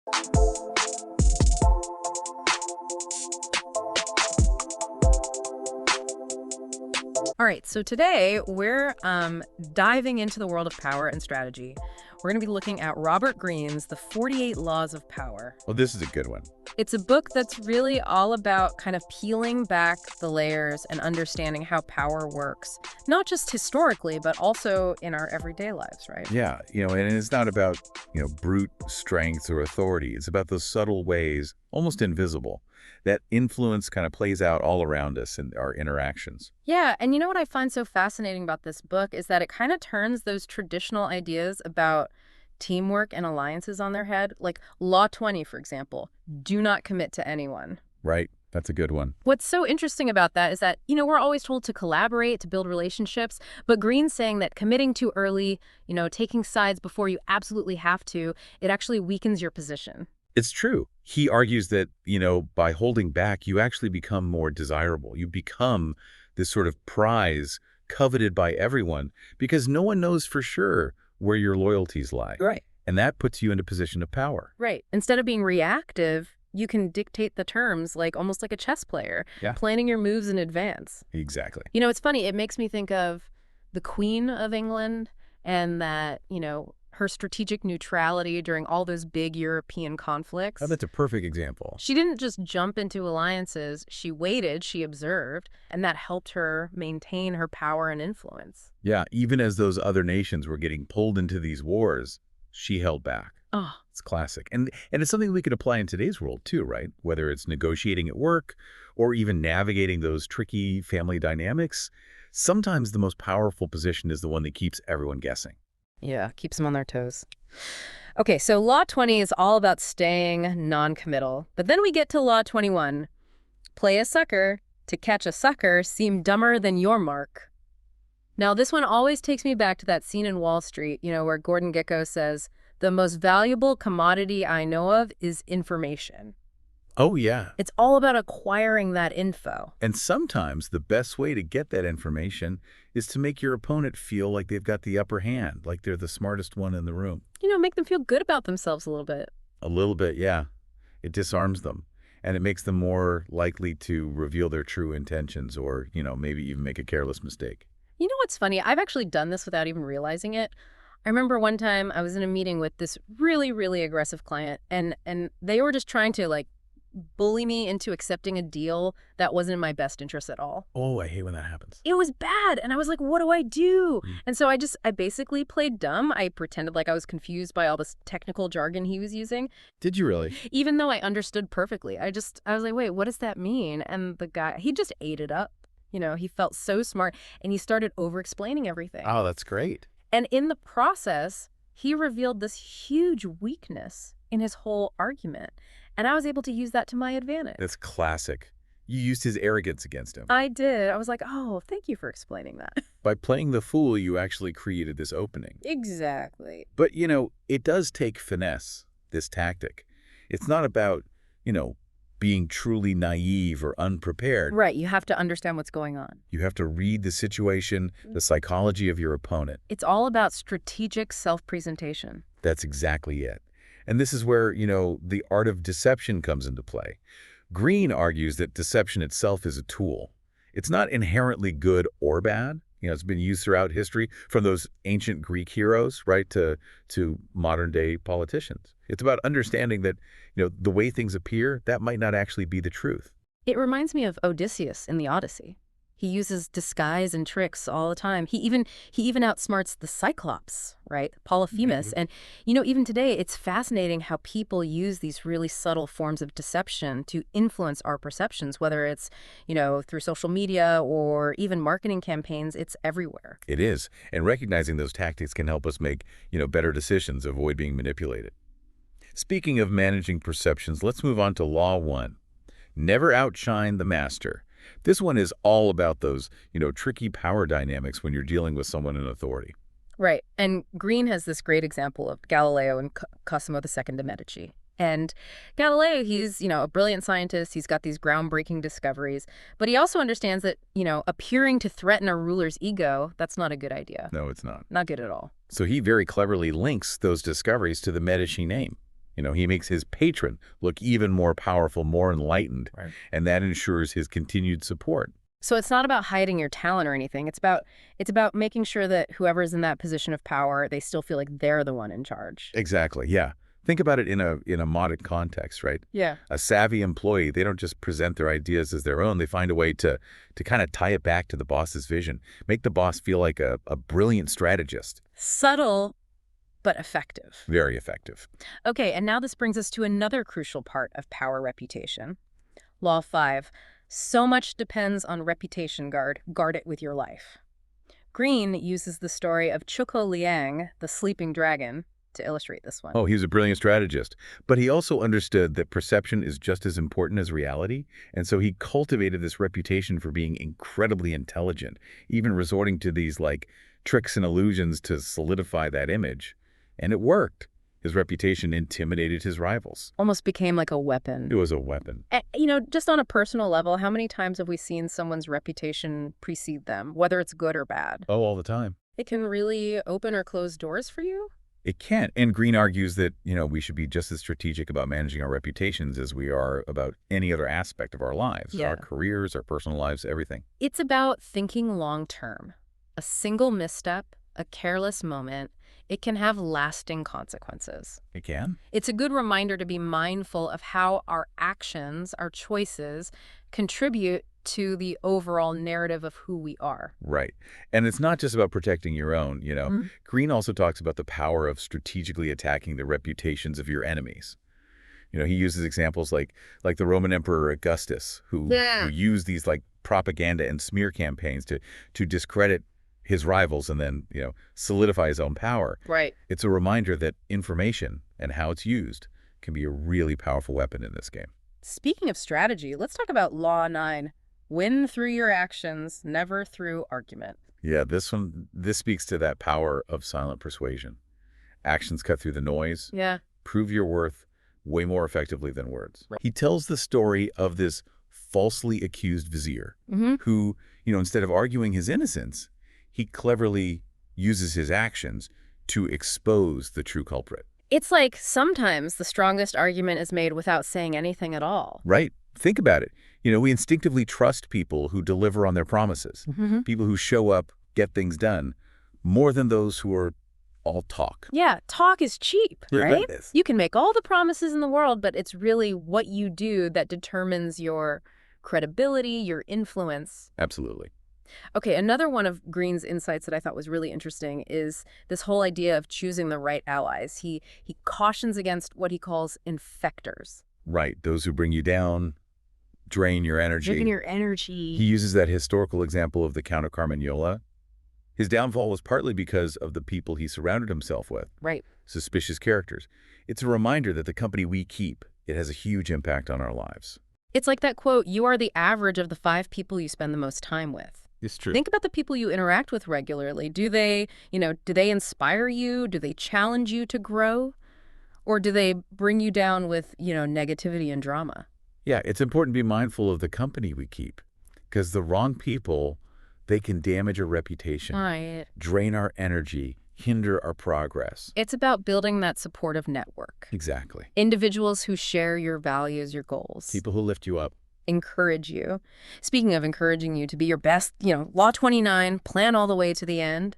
All right, so today we're diving into the world of power and strategy. We're going to be looking at Robert Greene's The 48 Laws of Power. Well, this is a good one. It's a book that's really all about kind of peeling back the layers and understanding how power works, not just historically, but also in our everyday lives, right? Yeah, and it's not about, brute strength or authority. It's about those subtle ways, almost invisible, that influence kind of plays out all around us in our interactions. Yeah, and you know what I find so fascinating about this book is that it kind of turns those traditional ideas about teamwork and alliances on their head. Like Law 20, for example, do not commit to anyone. Right. That's a good one. What's so interesting about that is that, we're always told to collaborate, to build relationships, but Greene's saying that committing too early, taking sides before you absolutely have to, it actually weakens your position. It's true. He argues that, by holding back, you actually become more desirable. You become this sort of prize coveted by everyone because no one knows for sure where your loyalties lie. Right. And that puts you in a position of power. Right. Instead of being reactive, you can dictate the terms almost like a chess player, planning your moves in advance. Exactly. It's funny. It makes me think of the Queen of England and that, her strategic neutrality during all those big European conflicts. Oh, that's a perfect example. She didn't just jump into alliances. She waited, she observed, and that helped her maintain her power and influence. Yeah, even as those other nations were getting pulled into these wars, she held back. Oh, It's classic. And it's something we could apply in today's world too, right? Whether it's negotiating at work or even navigating those tricky family dynamics, sometimes the most powerful position is the one that keeps everyone guessing. yeah, keeps them on their toes. Okay, so Law 20 is all about staying non-committal. But then we get to Law 21. Play a sucker. To catch a sucker, seem dumber than your mark. Now, this one always takes me back to that scene in Wall Street, where Gordon Gekko says, the most valuable commodity I know of is information. Oh, yeah. It's all about acquiring that info. And sometimes the best way to get that information is to make your opponent feel like they've got the upper hand, like they're the smartest one in the room. Make them feel good about themselves a little bit. A little bit, yeah. It disarms them. And it makes them more likely to reveal their true intentions or, maybe even make a careless mistake. You know what's funny? I've actually done this without even realizing it. I remember one time I was in a meeting with this really, really aggressive client, and they were just trying to, bully me into accepting a deal that wasn't in my best interest at all. Oh, I hate when that happens. It was bad, and I was like, what do I do? And so I basically played dumb. I pretended like I was confused by all this technical jargon he was using. Did you really? Even though I understood perfectly. I was like, wait, what does that mean? And the guy, he just ate it up. He felt so smart, and he started over-explaining everything. Oh, that's great. And in the process, he revealed this huge weakness in his whole argument. And I was able to use that to my advantage. That's classic. You used his arrogance against him. I did. I was like, oh, thank you for explaining that. By playing the fool, you actually created this opening. Exactly. But, it does take finesse, this tactic. It's not about, being truly naive or unprepared. Right. You have to understand what's going on. You have to read the situation, the psychology of your opponent. It's all about strategic self-presentation. That's exactly it. And this is where, the art of deception comes into play. Greene argues that deception itself is a tool. It's not inherently good or bad. It's been used throughout history, from those ancient Greek heroes, right, to modern-day politicians. It's about understanding that, the way things appear, that might not actually be the truth. It reminds me of Odysseus in the Odyssey. He uses disguise and tricks all the time. He even outsmarts the Cyclops, right? Polyphemus. And, even today, it's fascinating how people use these really subtle forms of deception to influence our perceptions, whether it's, through social media or even marketing campaigns. It's everywhere. It is. And recognizing those tactics can help us make, better decisions, avoid being manipulated. Speaking of managing perceptions, let's move on to Law 1. Never outshine the master. This one is all about those, tricky power dynamics when you're dealing with someone in authority. Right. And Greene has this great example of Galileo and Cosimo II de' Medici. And Galileo, he's, a brilliant scientist. He's got these groundbreaking discoveries. But he also understands that, appearing to threaten a ruler's ego, that's not a good idea. No, it's not. Not good at all. So he very cleverly links those discoveries to the Medici name. He makes his patron look even more powerful, more enlightened, Right. and that ensures his continued support. So it's not about hiding your talent or anything. It's about making sure that whoever's in that position of power, they still feel like they're the one in charge. Exactly, yeah. Think about it in a modern context, right? Yeah. A savvy employee, they don't just present their ideas as their own. They find a way to kind of tie it back to the boss's vision, make the boss feel like a brilliant strategist. Subtle, but effective. Very effective. Okay, and now this brings us to another crucial part of power reputation. Law 5. So much depends on reputation guard. Guard it with your life. Greene uses the story of Chuko Liang, the sleeping dragon, to illustrate this one. Oh, he was a brilliant strategist. But he also understood that perception is just as important as reality, and so he cultivated this reputation for being incredibly intelligent, even resorting to these, like, tricks and illusions to solidify that image. And it worked. His reputation intimidated his rivals. Almost became like a weapon. It was a weapon. Just on a personal level, how many times have we seen someone's reputation precede them, whether it's good or bad? Oh, all the time. It can really open or close doors for you? It can. And Greene argues that, we should be just as strategic about managing our reputations as we are about any other aspect of our lives, Yeah. our careers, our personal lives, everything. It's about thinking long term. A single misstep, a careless moment, it can have lasting consequences. It can? It's a good reminder to be mindful of how our actions, our choices, contribute to the overall narrative of who we are. Right. And it's not just about protecting your own. Greene also talks about the power of strategically attacking the reputations of your enemies. He uses examples like the Roman Emperor Augustus, who used these like propaganda and smear campaigns to discredit his rivals and then, solidify his own power. Right. It's a reminder that information and how it's used can be a really powerful weapon in this game. Speaking of strategy, let's talk about Law 9. Win through your actions, never through argument. Yeah, this speaks to that power of silent persuasion. Actions cut through the noise. Yeah. Prove your worth way more effectively than words. Right. He tells the story of this falsely accused vizier Mm-hmm. who, instead of arguing his innocence, he cleverly uses his actions to expose the true culprit. It's like sometimes the strongest argument is made without saying anything at all. Right? Think about it. We instinctively trust people who deliver on their promises, Mm-hmm. people who show up, get things done, more than those who are all talk. Yeah, talk is cheap, Yeah, right? that is. You can make all the promises in the world, but it's really what you do that determines your credibility, your influence. Absolutely. Okay, another one of Greene's insights that I thought was really interesting is this whole idea of choosing the right allies. He cautions against what he calls infectors. Right. Those who bring you down, drain your energy. Drinking your energy. He uses that historical example of the Count of Carmagnola. His downfall was partly because of the people he surrounded himself with, Right. suspicious characters. It's a reminder that the company we keep, it has a huge impact on our lives. It's like that quote, you are the average of the 5 people you spend the most time with. It's true. Think about the people you interact with regularly. Do they inspire you? Do they challenge you to grow? Or do they bring you down with, negativity and drama? Yeah, it's important to be mindful of the company we keep, because the wrong people, they can damage our reputation, Right. drain our energy, hinder our progress. It's about building that supportive network. Exactly. Individuals who share your values, your goals. People who lift you up. Encourage you. Speaking of encouraging you to be your best, Law 29, plan all the way to the end.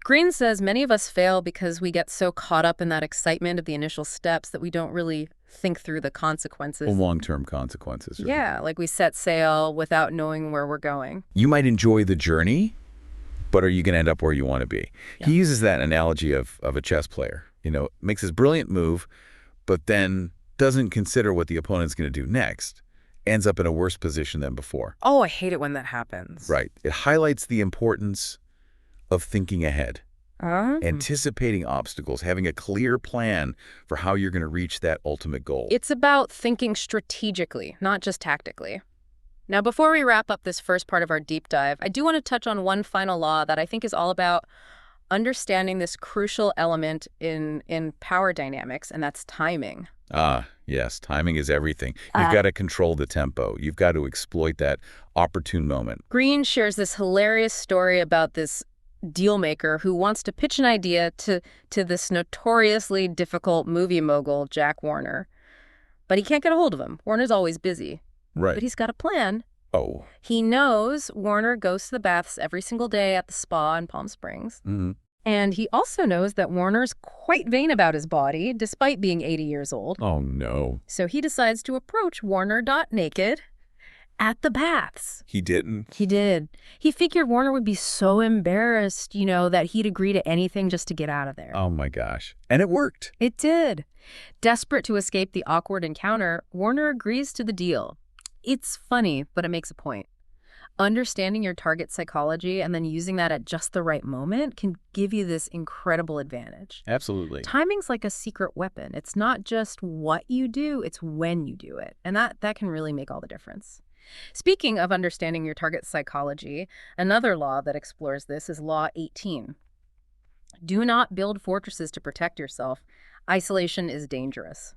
Greene says many of us fail because we get so caught up in that excitement of the initial steps that we don't really think through the consequences. Long-term consequences. Right? Yeah, like we set sail without knowing where we're going. You might enjoy the journey, but are you going to end up where you want to be? Yeah. He uses that analogy of a chess player. Makes his brilliant move, but then doesn't consider what the opponent's going to do next. Ends up in a worse position than before. Oh, I hate it when that happens. Right. It highlights the importance of thinking ahead, anticipating obstacles, having a clear plan for how you're going to reach that ultimate goal. It's about thinking strategically, not just tactically. Now, before we wrap up this first part of our deep dive, I do want to touch on one final law that I think is all about understanding this crucial element in power dynamics, and that's timing. Ah, yes. Timing is everything. You've got to control the tempo. You've got to exploit that opportune moment. Greene shares this hilarious story about this deal maker who wants to pitch an idea to this notoriously difficult movie mogul, Jack Warner. But he can't get a hold of him. Warner's always busy. Right. But he's got a plan. Oh. He knows Warner goes to the baths every single day at the spa in Palm Springs. Mm-hmm. And he also knows that Warner's quite vain about his body, despite being 80 years old. Oh, no. So he decides to approach Warner.naked at the baths. He didn't? He did. He figured Warner would be so embarrassed, that he'd agree to anything just to get out of there. Oh, my gosh. And it worked. It did. Desperate to escape the awkward encounter, Warner agrees to the deal. It's funny, but it makes a point. Understanding your target psychology and then using that at just the right moment can give you this incredible advantage. Absolutely. Timing's like a secret weapon. It's not just what you do, it's when you do it. And that can really make all the difference. Speaking of understanding your target psychology, another law that explores this is Law 18. Do not build fortresses to protect yourself. Isolation is dangerous.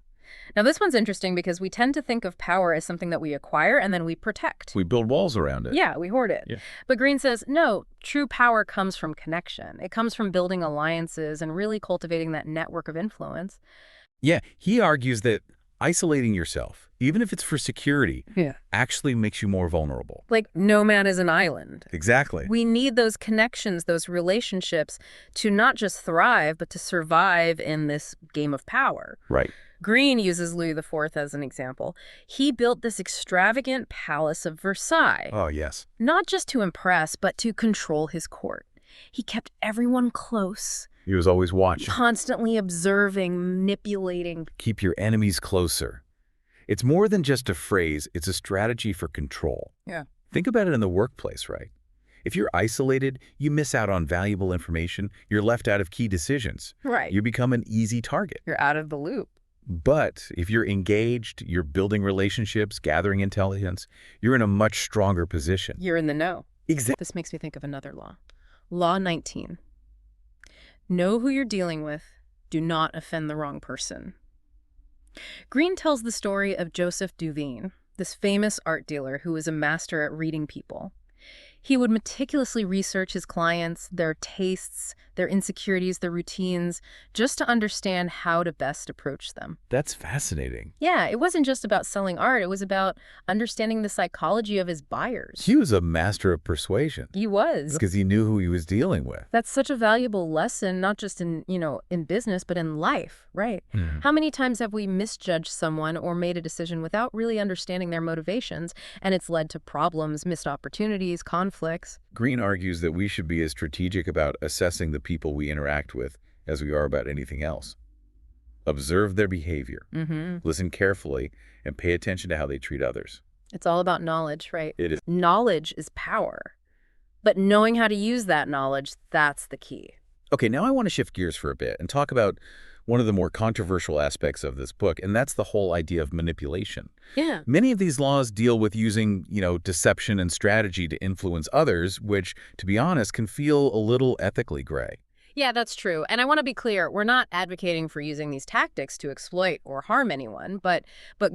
Now, this one's interesting because we tend to think of power as something that we acquire and then we protect. We build walls around it. Yeah, we hoard it. Yeah. But Greene says, no, true power comes from connection. It comes from building alliances and really cultivating that network of influence. Yeah, he argues that isolating yourself, even if it's for security, actually makes you more vulnerable. Like, no man is an island. Exactly. We need those connections, those relationships to not just thrive, but to survive in this game of power. Right. Greene uses Louis IV as an example. He built this extravagant palace of Versailles. Oh, yes. Not just to impress, but to control his court. He kept everyone close. He was always watching. Constantly observing, manipulating. Keep your enemies closer. It's more than just a phrase. It's a strategy for control. Yeah. Think about it in the workplace, right? If you're isolated, you miss out on valuable information. You're left out of key decisions. Right. You become an easy target. You're out of the loop. But if you're engaged, you're building relationships, gathering intelligence, you're in a much stronger position. You're in the know. Exactly. This makes me think of another law. Law 19. Know who you're dealing with. Do not offend the wrong person. Greene tells the story of Joseph Duveen, this famous art dealer who was a master at reading people. He would meticulously research his clients, their tastes, their insecurities, their routines, just to understand how to best approach them. That's fascinating. Yeah, it wasn't just about selling art. It was about understanding the psychology of his buyers. He was a master of persuasion. He was. Because he knew who he was dealing with. That's such a valuable lesson, not just in business, but in life, right? Mm. How many times have we misjudged someone or made a decision without really understanding their motivations, and it's led to problems, missed opportunities, conflicts? Greene argues that we should be as strategic about assessing the people we interact with as we are about anything else. Observe their behavior, listen carefully, and pay attention to how they treat others. It's all about knowledge, right? It is. Knowledge is power. But knowing how to use that knowledge, that's the key. Okay, now I want to shift gears for a bit and talk about one of the more controversial aspects of this book, and that's the whole idea of manipulation. Yeah. Many of these laws deal with using, deception and strategy to influence others, which, to be honest, can feel a little ethically gray. Yeah, that's true. And I want to be clear, we're not advocating for using these tactics to exploit or harm anyone, but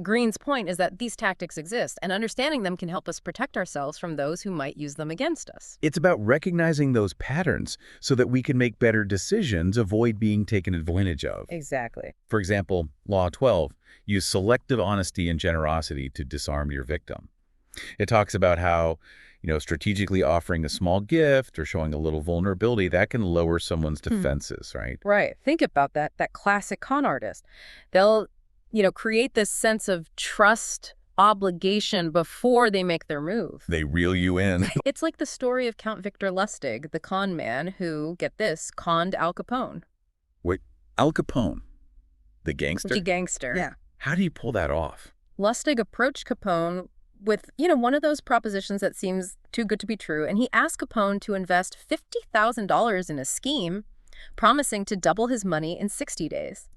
Greene's point is that these tactics exist, and understanding them can help us protect ourselves from those who might use them against us. It's about recognizing those patterns so that we can make better decisions, avoid being taken advantage of. Exactly. For example, Law 12, use selective honesty and generosity to disarm your victim. It talks about how strategically offering a small gift or showing a little vulnerability, that can lower someone's defenses, right? Right. Think about that classic con artist. They'll, create this sense of trust, obligation before they make their move. They reel you in. It's like the story of Count Victor Lustig, the con man who, get this, conned Al Capone. Wait, Al Capone? The gangster? The gangster. Yeah. How do you pull that off? Lustig approached Capone with, one of those propositions that seems too good to be true, and he asked Capone to invest $50,000 in a scheme, promising to double his money in 60 days.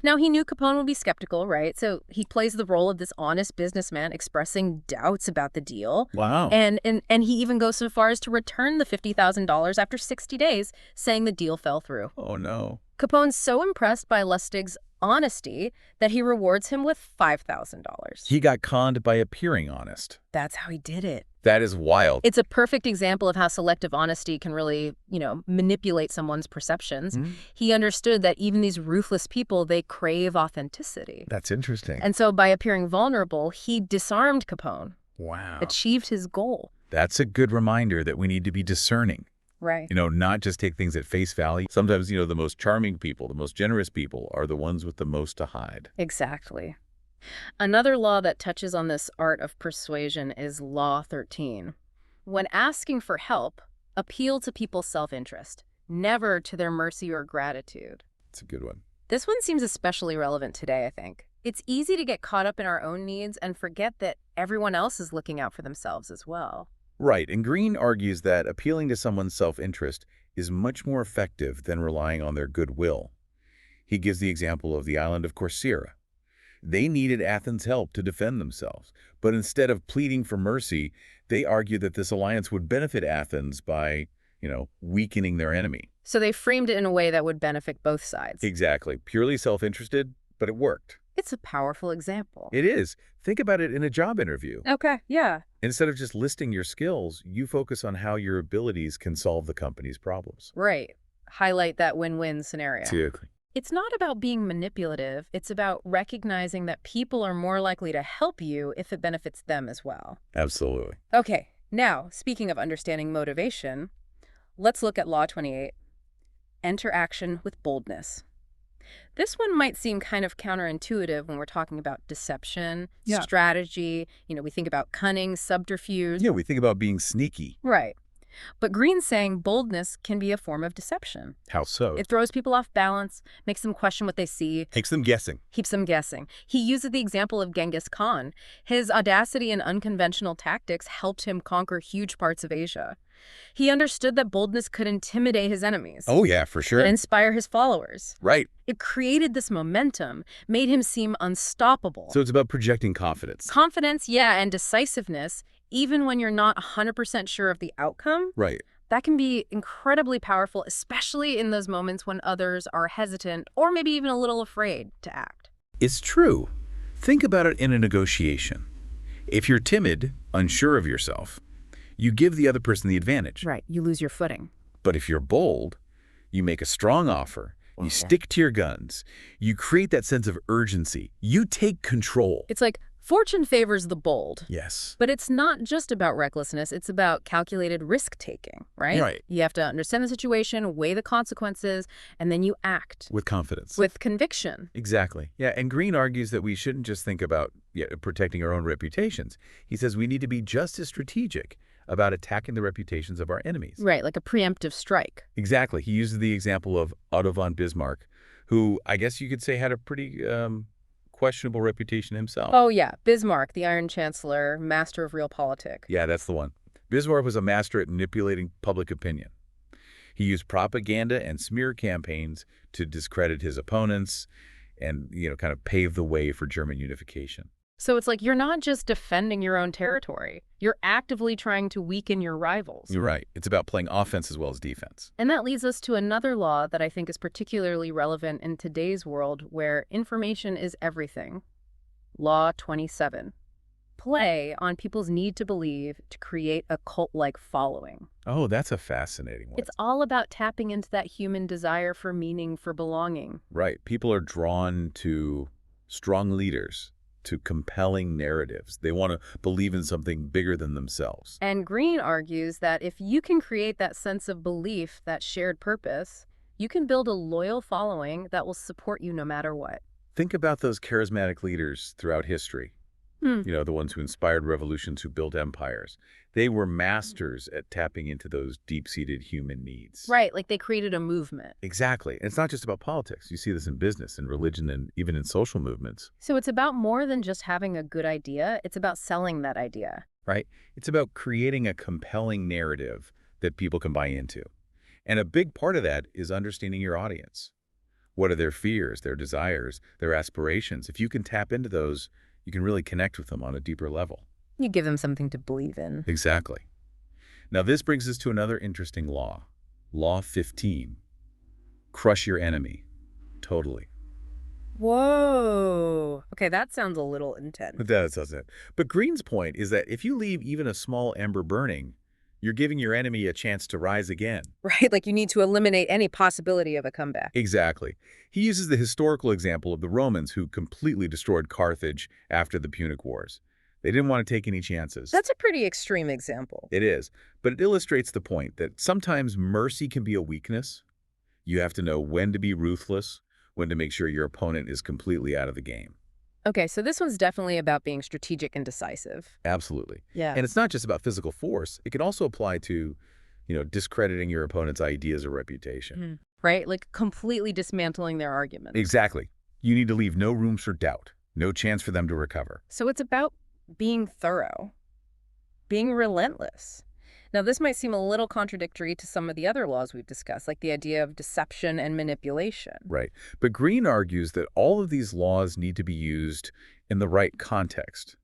Now, he knew Capone would be skeptical, right? So he plays the role of this honest businessman expressing doubts about the deal. Wow. And he even goes so far as to return the $50,000 after 60 days, saying the deal fell through. Oh, no. Capone's so impressed by Lustig's honesty that he rewards him with $5,000. He got conned by appearing honest. That's how he did it. That is wild. It's a perfect example of how selective honesty can really, manipulate someone's perceptions. He understood that even these ruthless people, they crave authenticity. That's interesting. And so by appearing vulnerable, he disarmed Capone. Wow. Achieved his goal. That's a good reminder that we need to be discerning. Right. Not just take things at face value. Sometimes, the most charming people, the most generous people are the ones with the most to hide. Exactly. Another law that touches on this art of persuasion is Law 13. When asking for help, appeal to people's self-interest, never to their mercy or gratitude. It's a good one. This one seems especially relevant today, I think. It's easy to get caught up in our own needs and forget that everyone else is looking out for themselves as well. Right, and Greene argues that appealing to someone's self-interest is much more effective than relying on their goodwill. He gives the example of the island of Corcyra. They needed Athens' help to defend themselves, but instead of pleading for mercy, they argued that this alliance would benefit Athens by, weakening their enemy. So they framed it in a way that would benefit both sides. Exactly. Purely self-interested, but it worked. It's a powerful example. It is. Think about it in a job interview. Okay, yeah. Instead of just listing your skills, you focus on how your abilities can solve the company's problems. Right. Highlight that win-win scenario. Exactly. It's not about being manipulative. It's about recognizing that people are more likely to help you if it benefits them as well. Absolutely. Okay, now, speaking of understanding motivation, let's look at Law 28. Enter action with boldness. This one might seem kind of counterintuitive when we're talking about deception, strategy. We think about cunning, subterfuge. Yeah, we think about being sneaky. Right. But Greene's saying boldness can be a form of deception. How so? It throws people off balance, makes them question what they see. Makes them guessing. Keeps them guessing. He uses the example of Genghis Khan. His audacity and unconventional tactics helped him conquer huge parts of Asia. He understood that boldness could intimidate his enemies. Oh, yeah, for sure. And inspire his followers. Right. It created this momentum, made him seem unstoppable. So it's about projecting confidence. Confidence, yeah, and decisiveness, even when you're not 100% sure of the outcome. Right. That can be incredibly powerful, especially in those moments when others are hesitant or maybe even a little afraid to act. It's true. Think about it in a negotiation. If you're timid, unsure of yourself, you give the other person the advantage. Right. You lose your footing. But if you're bold, you make a strong offer, you stick to your guns, you create that sense of urgency, you take control. It's like fortune favors the bold. Yes. But it's not just about recklessness. It's about calculated risk-taking, right? Right. You have to understand the situation, weigh the consequences, and then you act. With confidence. With conviction. Exactly. Yeah, and Greene argues that we shouldn't just think about protecting our own reputations. He says we need to be just as strategic about attacking the reputations of our enemies. Right, like a preemptive strike. Exactly. He uses the example of Otto von Bismarck, who I guess you could say had a pretty questionable reputation himself. Oh, yeah. Bismarck, the Iron Chancellor, master of realpolitik. Yeah, that's the one. Bismarck was a master at manipulating public opinion. He used propaganda and smear campaigns to discredit his opponents and, kind of pave the way for German unification. So it's like you're not just defending your own territory. You're actively trying to weaken your rivals. You're right. It's about playing offense as well as defense. And that leads us to another law that I think is particularly relevant in today's world where information is everything. Law 27. Play on people's need to believe to create a cult-like following. Oh, that's a fascinating one. It's all about tapping into that human desire for meaning, for belonging. Right. People are drawn to strong leaders, to compelling narratives. They want to believe in something bigger than themselves. And Greene argues that if you can create that sense of belief, that shared purpose, you can build a loyal following that will support you no matter what. Think about those charismatic leaders throughout history. The ones who inspired revolutions, who built empires. They were masters at tapping into those deep-seated human needs. Right, like they created a movement. Exactly. And it's not just about politics. You see this in business and religion and even in social movements. So it's about more than just having a good idea. It's about selling that idea. Right? It's about creating a compelling narrative that people can buy into. And a big part of that is understanding your audience. What are their fears, their desires, their aspirations? If you can tap into those, you can really connect with them on a deeper level. You give them something to believe in. Exactly. Now this brings us to another interesting law. Law 15. Crush your enemy. Totally. Whoa. Okay, that sounds a little intense. It does, doesn't it? But Greene's point is that if you leave even a small ember burning, you're giving your enemy a chance to rise again. Right? Like you need to eliminate any possibility of a comeback. Exactly. He uses the historical example of the Romans who completely destroyed Carthage after the Punic Wars. They didn't want to take any chances. That's a pretty extreme example. It is, but it illustrates the point that sometimes mercy can be a weakness. You have to know when to be ruthless, when to make sure your opponent is completely out of the game. Okay, so this one's definitely about being strategic and decisive. Absolutely. Yeah. And it's not just about physical force. It can also apply to, discrediting your opponent's ideas or reputation. Right? Like completely dismantling their arguments. Exactly. You need to leave no room for doubt, no chance for them to recover. So it's about being thorough, being relentless. Now, this might seem a little contradictory to some of the other laws we've discussed, like the idea of deception and manipulation. Right. But Greene argues that all of these laws need to be used in the right context,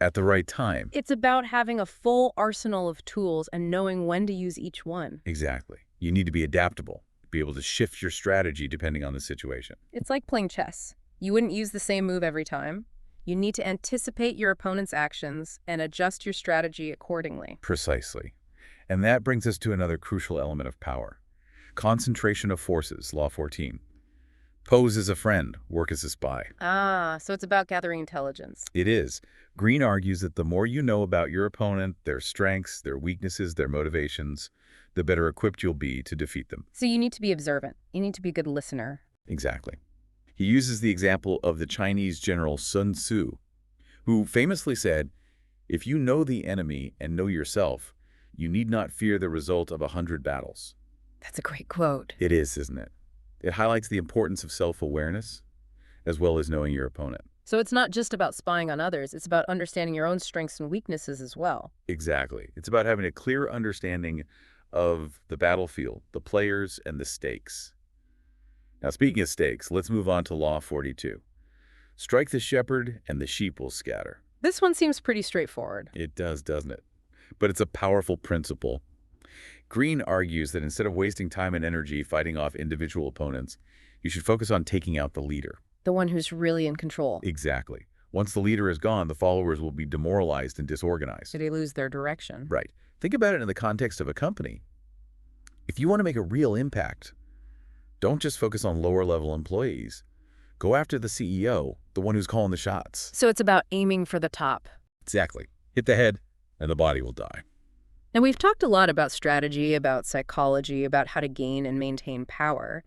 at the right time. It's about having a full arsenal of tools and knowing when to use each one. Exactly. You need to be adaptable, be able to shift your strategy depending on the situation. It's like playing chess. You wouldn't use the same move every time. You need to anticipate your opponent's actions and adjust your strategy accordingly. Precisely. And that brings us to another crucial element of power. Concentration of forces, Law 14. Pose as a friend, work as a spy. Ah, so it's about gathering intelligence. It is. Greene argues that the more you know about your opponent, their strengths, their weaknesses, their motivations, the better equipped you'll be to defeat them. So you need to be observant. You need to be a good listener. Exactly. He uses the example of the Chinese general Sun Tzu, who famously said, "If you know the enemy and know yourself, you need not fear the result of 100 battles." That's a great quote. It is, isn't it? It highlights the importance of self-awareness as well as knowing your opponent. So it's not just about spying on others. It's about understanding your own strengths and weaknesses as well. Exactly. It's about having a clear understanding of the battlefield, the players, and the stakes. Now, speaking of stakes, let's move on to Law 42. Strike the shepherd, and the sheep will scatter. This one seems pretty straightforward. It does, doesn't it? But it's a powerful principle. Greene argues that instead of wasting time and energy fighting off individual opponents, you should focus on taking out the leader. The one who's really in control. Exactly. Once the leader is gone, the followers will be demoralized and disorganized. Did they lose their direction? Right. Think about it in the context of a company. If you want to make a real impact, don't just focus on lower-level employees. Go after the CEO, the one who's calling the shots. So it's about aiming for the top. Exactly. Hit the head, and the body will die. Now, we've talked a lot about strategy, about psychology, about how to gain and maintain power.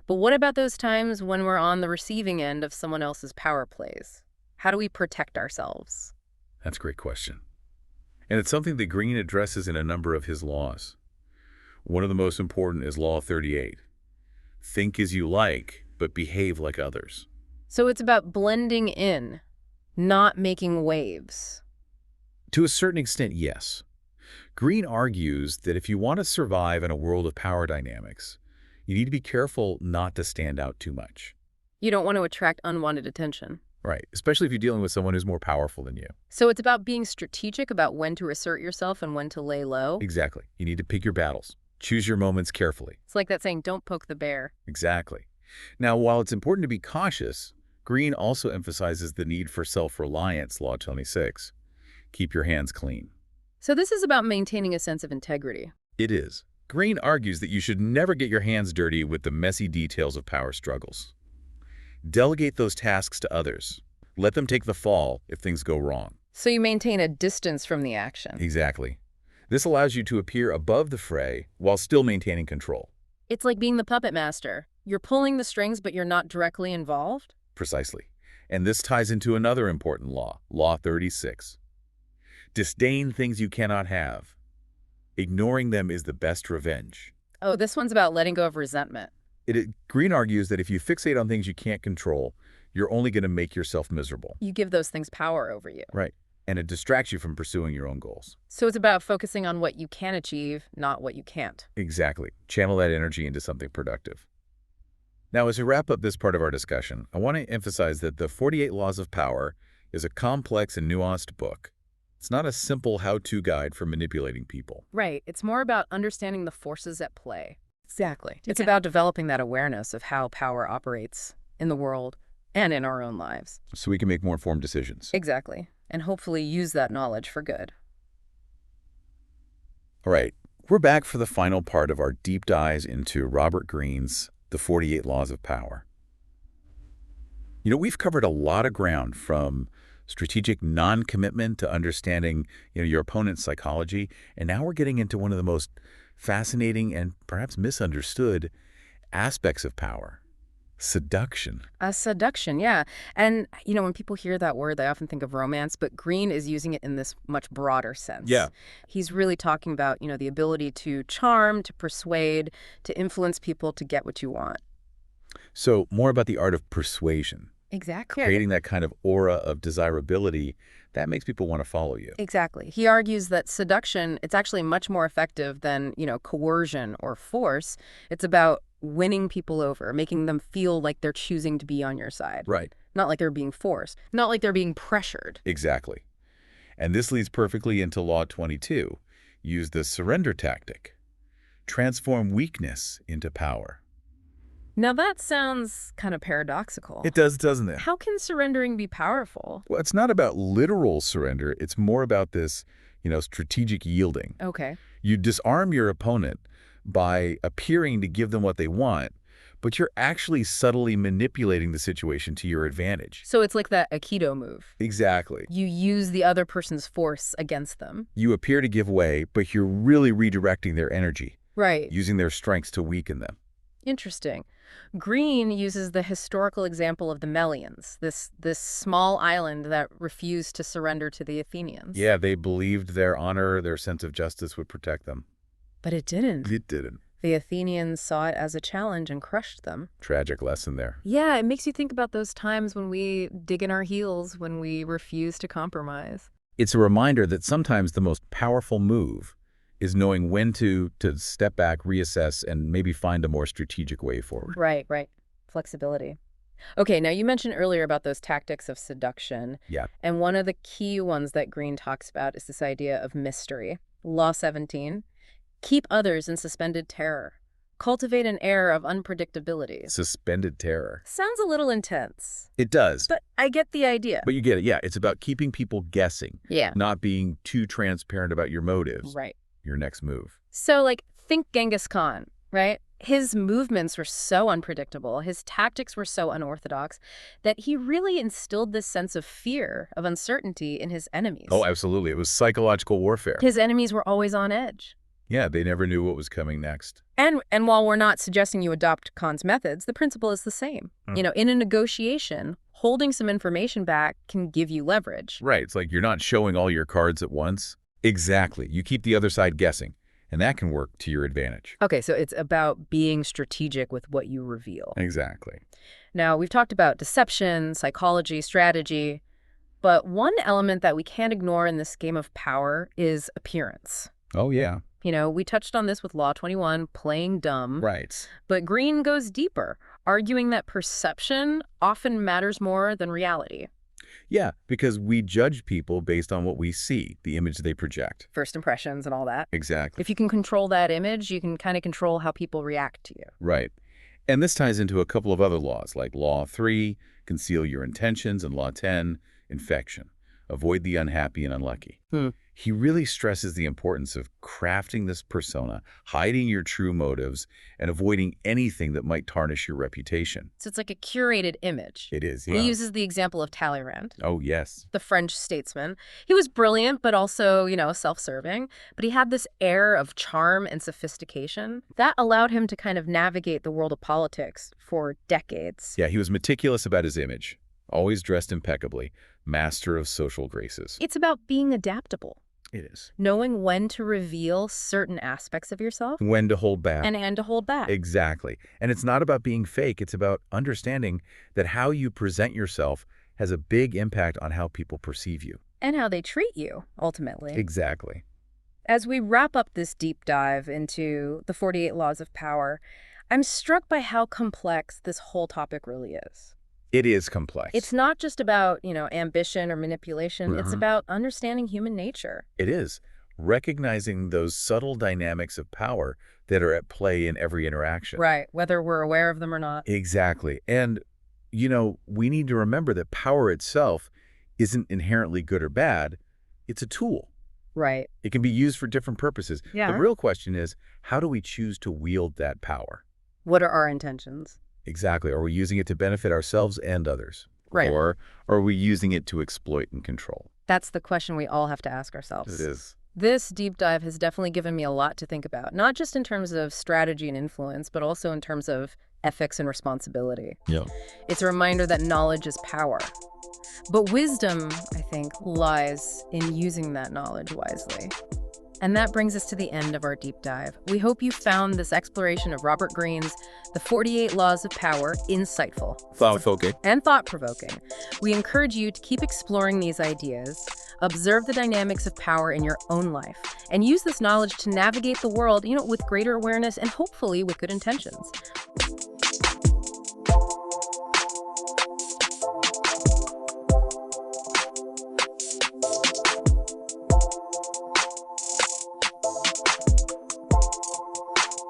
But what about those times when we're on the receiving end of someone else's power plays? How do we protect ourselves? That's a great question. And it's something that Greene addresses in a number of his laws. One of the most important is Law 38. Think as you like, but behave like others. So it's about blending in, not making waves. To a certain extent, yes. Greene argues that if you want to survive in a world of power dynamics, you need to be careful not to stand out too much. You don't want to attract unwanted attention. Right, especially if you're dealing with someone who's more powerful than you. So it's about being strategic about when to assert yourself and when to lay low. Exactly. You need to pick your battles. Choose your moments carefully. It's like that saying, don't poke the bear. Exactly. Now, while it's important to be cautious, Greene also emphasizes the need for self-reliance, Law 26. Keep your hands clean. So this is about maintaining a sense of integrity. It is. Greene argues that you should never get your hands dirty with the messy details of power struggles. Delegate those tasks to others. Let them take the fall if things go wrong. So you maintain a distance from the action. Exactly. This allows you to appear above the fray while still maintaining control. It's like being the puppet master. You're pulling the strings, but you're not directly involved. Precisely. And this ties into another important law, Law 36. Disdain things you cannot have. Ignoring them is the best revenge. Oh, this one's about letting go of resentment. Greene argues that if you fixate on things you can't control, you're only going to make yourself miserable. You give those things power over you. Right. And it distracts you from pursuing your own goals. So it's about focusing on what you can achieve, not what you can't. Exactly. Channel that energy into something productive. Now, as we wrap up this part of our discussion, I want to emphasize that the 48 Laws of Power is a complex and nuanced book. It's not a simple how-to guide for manipulating people. Right. It's more about understanding the forces at play. Exactly. It's about developing that awareness of how power operates in the world and in our own lives. So we can make more informed decisions. Exactly. And hopefully use that knowledge for good. All right, we're back for the final part of our deep dives into Robert Greene's The 48 Laws of Power. We've covered a lot of ground, from strategic non-commitment to understanding, your opponent's psychology, and now we're getting into one of the most fascinating and perhaps misunderstood aspects of power: seduction. Seduction, yeah. And, when people hear that word, they often think of romance, but Greene is using it in this much broader sense. Yeah. He's really talking about, the ability to charm, to persuade, to influence people to get what you want. So more about the art of persuasion, Exactly. creating that kind of aura of desirability that makes people want to follow you. Exactly. He argues that seduction, it's actually much more effective than, coercion or force. It's about winning people over, making them feel like they're choosing to be on your side. Right. Not like they're being forced, not like they're being pressured. Exactly. And this leads perfectly into Law 22. Use the surrender tactic. Transform weakness into power. Now that sounds kind of paradoxical. It does, doesn't it? How can surrendering be powerful? Well, it's not about literal surrender. It's more about this, strategic yielding. Okay. You disarm your opponent by appearing to give them what they want, but you're actually subtly manipulating the situation to your advantage. So it's like that Aikido move. Exactly. You use the other person's force against them. You appear to give way, but you're really redirecting their energy, Right. using their strengths to weaken them. Interesting. Greene uses the historical example of the Melians, this small island that refused to surrender to the Athenians. Yeah, they believed their honor, their sense of justice would protect them. But it didn't. It didn't. The Athenians saw it as a challenge and crushed them. Tragic lesson there. Yeah, it makes you think about those times when we dig in our heels, when we refuse to compromise. It's a reminder that sometimes the most powerful move is knowing when to step back, reassess, and maybe find a more strategic way forward. Right, right. Flexibility. Okay, now you mentioned earlier about those tactics of seduction. Yeah. And one of the key ones that Greene talks about is this idea of mystery. Law 17, keep others in suspended terror. Cultivate an air of unpredictability. Suspended terror. Sounds a little intense. It does. But I get the idea. But you get it. Yeah, it's about keeping people guessing. Yeah. Not being too transparent about your motives. Right. Your next move. So, think Genghis Khan, right? His movements were so unpredictable, his tactics were so unorthodox, that he really instilled this sense of fear, of uncertainty in his enemies. Oh, absolutely. It was psychological warfare. His enemies were always on edge. Yeah, they never knew what was coming next. And while we're not suggesting you adopt Khan's methods, the principle is the same. In a negotiation, holding some information back can give you leverage. Right. It's like you're not showing all your cards at once. Exactly. You keep the other side guessing, and that can work to your advantage. Okay, so it's about being strategic with what you reveal. Exactly. Now, we've talked about deception, psychology, strategy, but one element that we can't ignore in this game of power is appearance. Oh, yeah. We touched on this with Law 21, playing dumb. Right. But Greene goes deeper, arguing that perception often matters more than reality. Yeah, because we judge people based on what we see, the image they project. First impressions and all that. Exactly. If you can control that image, you can kind of control how people react to you. Right. And this ties into a couple of other laws, like Law 3, conceal your intentions, and Law 10, infection, avoid the unhappy and unlucky. He really stresses the importance of crafting this persona, hiding your true motives, and avoiding anything that might tarnish your reputation. So it's like a curated image. It is, He yeah. uses the example of Talleyrand, Oh, yes. the French statesman. He was brilliant, but also, self-serving. But he had this air of charm and sophistication that allowed him to kind of navigate the world of politics for decades. Yeah, he was meticulous about his image, always dressed impeccably, master of social graces. It's about being adaptable, It is. knowing when to reveal certain aspects of yourself When to hold back. and to hold back. Exactly. And it's not about being fake. It's about understanding that how you present yourself has a big impact on how people perceive you. And how they treat you, ultimately. Exactly. As we wrap up this deep dive into the 48 Laws of Power, I'm struck by how complex this whole topic really is. It is complex. It's not just about, ambition or manipulation. It's about understanding human nature. It is. Recognizing those subtle dynamics of power that are at play in every interaction. Right, whether we're aware of them or not. Exactly. And we need to remember that power itself isn't inherently good or bad. It's a tool. Right. It can be used for different purposes. The Yeah. real question is, how do we choose to wield that power? What are our intentions? Exactly. Are we using it to benefit ourselves and others? Right. Or are we using it to exploit and control? That's the question we all have to ask It ourselves. is. This deep dive has definitely given me a lot to think about, not just in terms of strategy and influence, but also in terms of ethics and responsibility. Yeah. It's a reminder that knowledge is power. But wisdom, I think, lies in using that knowledge wisely. And that brings us to the end of our deep dive. We hope you found this exploration of Robert Greene's The 48 Laws of Power insightful Thought-provoking. and thought-provoking. We encourage you to keep exploring these ideas, observe the dynamics of power in your own life, and use this knowledge to navigate the world, with greater awareness and hopefully with good intentions.